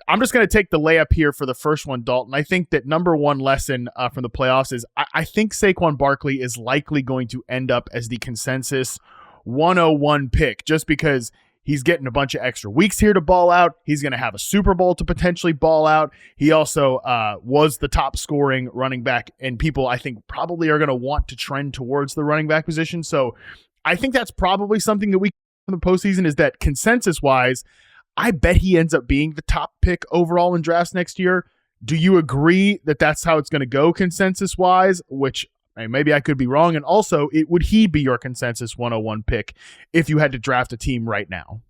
I'm just going to take the layup here for the first one, Dalton. I think that number one lesson from the playoffs is I think Saquon Barkley is likely going to end up as the consensus 101 pick, just because he's getting a bunch of extra weeks here to ball out. He's going to have a Super Bowl to potentially ball out. He also was the top scoring running back, and people, I think, probably are going to want to trend towards the running back position. So I think that's probably something that we in the postseason is that consensus-wise, I bet he ends up being the top pick overall in drafts next year. Do you agree that that's how it's going to go consensus-wise, which maybe I could be wrong? And also, would he be your consensus 101 pick if you had to draft a team right now?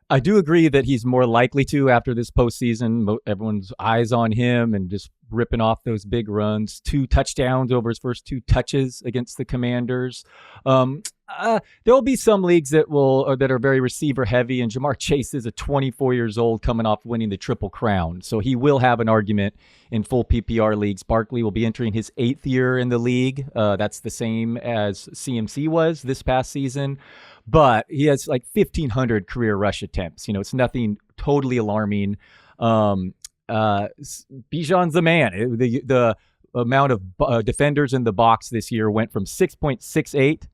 I do agree that he's more likely to after this postseason. Everyone's eyes on him and just ripping off those big runs. 2 touchdowns over his first 2 touches against the Commanders. There'll be some leagues that are very receiver heavy, and Jamar Chase is a 24 years old coming off winning the Triple Crown. So he will have an argument in full PPR leagues. Barkley will be entering his 8th year in the league. That's the same as CMC was this past season. But he has like 1,500 career rush attempts. It's nothing totally alarming. Bijan's the man. The amount of defenders in the box this year went from 6.68.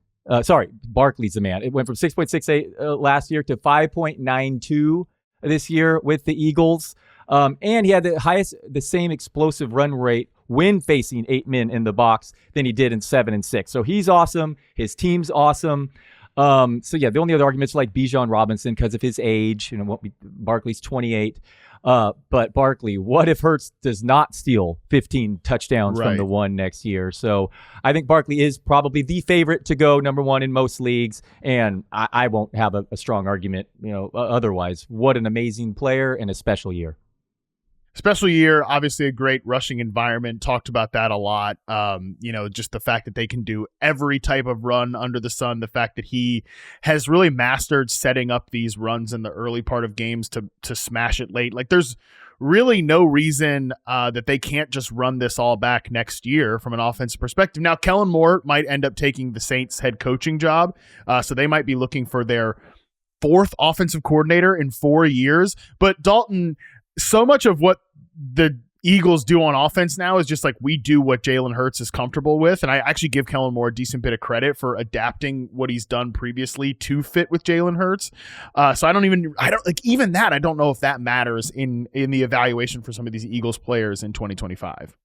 Barkley's the man. It went from 6.68 last year to 5.92 this year with the Eagles. And he had the same explosive run rate when facing 8 men in the box than he did in 7 and 6. So he's awesome. His team's awesome. The only other arguments like Bijan Robinson because of his age. Barkley's 28. But Barkley, what if Hurts does not steal 15 touchdowns from the one next year? So I think Barkley is probably the favorite to go number one in most leagues, and I won't have a strong argument, otherwise. What an amazing player and a special year. Special year, obviously a great rushing environment. Talked about that a lot. Just the fact that they can do every type of run under the sun. The fact that he has really mastered setting up these runs in the early part of games to smash it late. Like there's really no reason that they can't just run this all back next year from an offensive perspective. Now, Kellen Moore might end up taking the Saints head coaching job. So they might be looking for their 4th offensive coordinator in 4 years. But Dalton, so much of what the Eagles do on offense now is just like we do what Jalen Hurts is comfortable with. And I actually give Kellen Moore a decent bit of credit for adapting what he's done previously to fit with Jalen Hurts. So I don't know if that matters in the evaluation for some of these Eagles players in 2025.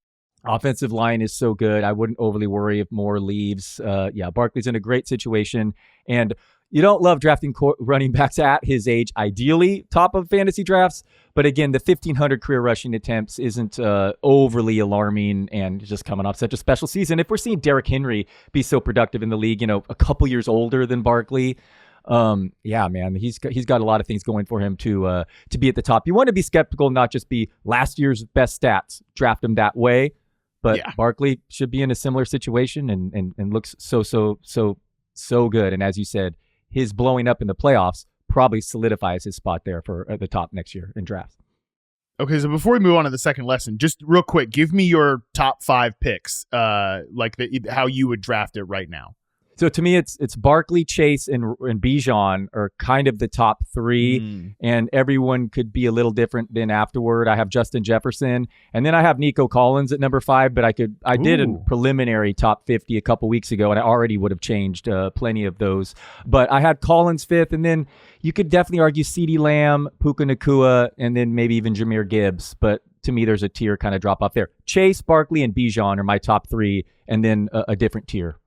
Offensive line is so good. I wouldn't overly worry if Moore leaves. Barkley's in a great situation. And you don't love drafting running backs at his age, ideally top of fantasy drafts. But again, the 1,500 career rushing attempts isn't overly alarming, and just coming off such a special season. If we're seeing Derrick Henry be so productive in the league, a couple years older than Barkley, he's got a lot of things going for him to be at the top. You want to be skeptical, not just be last year's best stats, draft him that way. But Barkley should be in a similar situation and looks so good. And as you said, his blowing up in the playoffs probably solidifies his spot there for at the top next year in drafts. Okay, so before we move on to the second lesson, just real quick, give me your top 5 picks, how you would draft it right now. So to me, it's Barkley, Chase, and Bijan are kind of the top 3, and everyone could be a little different then afterward. I have Justin Jefferson, and then I have Nico Collins at number 5, but I did a preliminary top 50 a couple weeks ago, and I already would have changed plenty of those. But I had Collins 5th, and then you could definitely argue CeeDee Lamb, Puka Nacua, and then maybe even Jahmyr Gibbs. But to me, there's a tier kind of drop off there. Chase, Barkley, and Bijan are my top 3, and then a different tier.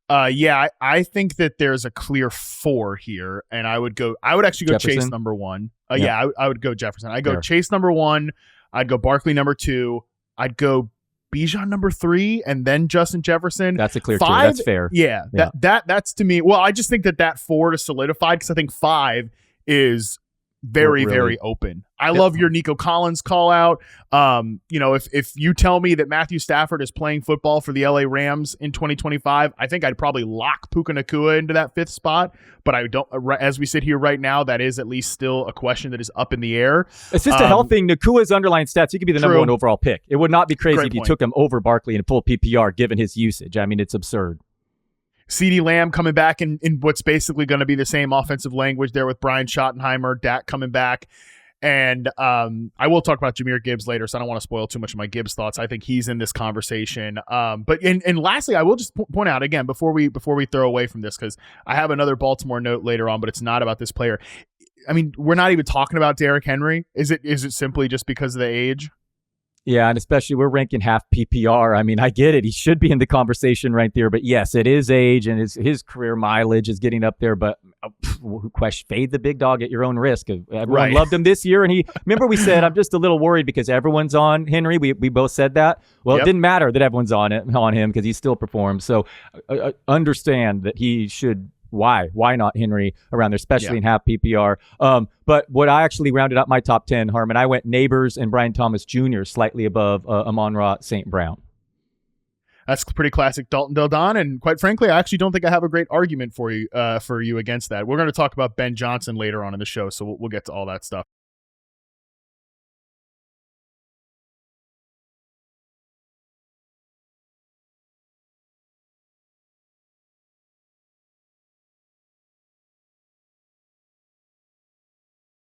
I think that there's a clear 4 here, and I would actually go Jefferson? Chase number 1. I would go Jefferson. I'd go Fair. Chase number 1. I'd go Barkley number 2. I'd go Bijan number 3, and then Justin Jefferson. That's a clear 5, tier. That's fair. Yeah. That's to me. Well, I just think that 4 is solidified because I think 5 is very, really, very open. I love your Nico Collins call out. If you tell me that Matthew Stafford is playing football for the LA Rams in 2025, I think I'd probably lock Puka Nacua into that 5th spot. But I don't, as we sit here right now, that is at least still a question that is up in the air. It's just a health thing. Nakua's underlying stats, he could be the number 1 overall pick. It would not be crazy Great if you point. took him over Barkley in a full PPR, given his usage. I mean, it's absurd. CeeDee Lamb coming back in what's basically going to be the same offensive language there with Brian Schottenheimer, Dak coming back. And I will talk about Jahmyr Gibbs later, so I don't want to spoil too much of my Gibbs thoughts. I think he's in this conversation. But lastly, I will just point out again before we throw away from this, because I have another Baltimore note later on, but it's not about this player. I mean, we're not even talking about Derrick Henry. Is it simply just because of the age? Yeah, and especially we're ranking half PPR. I mean, I get it. He should be in the conversation right there. But yes, it is age, and his career mileage is getting up there. But fade the big dog at your own risk. Everyone loved him this year. And remember we said, I'm just a little worried because everyone's on Henry. We both said that. Well, It didn't matter that everyone's on him because he still performed. So understand that he should. Why not Henry around there, especially in half PPR? But what I actually rounded up my top 10, Harmon, I went Neighbors and Brian Thomas Jr. slightly above Amon-Ra St. Brown. That's pretty classic Dalton Del Don, and quite frankly, I actually don't think I have a great argument for you against that. We're going to talk about Ben Johnson later on in the show, so we'll get to all that stuff.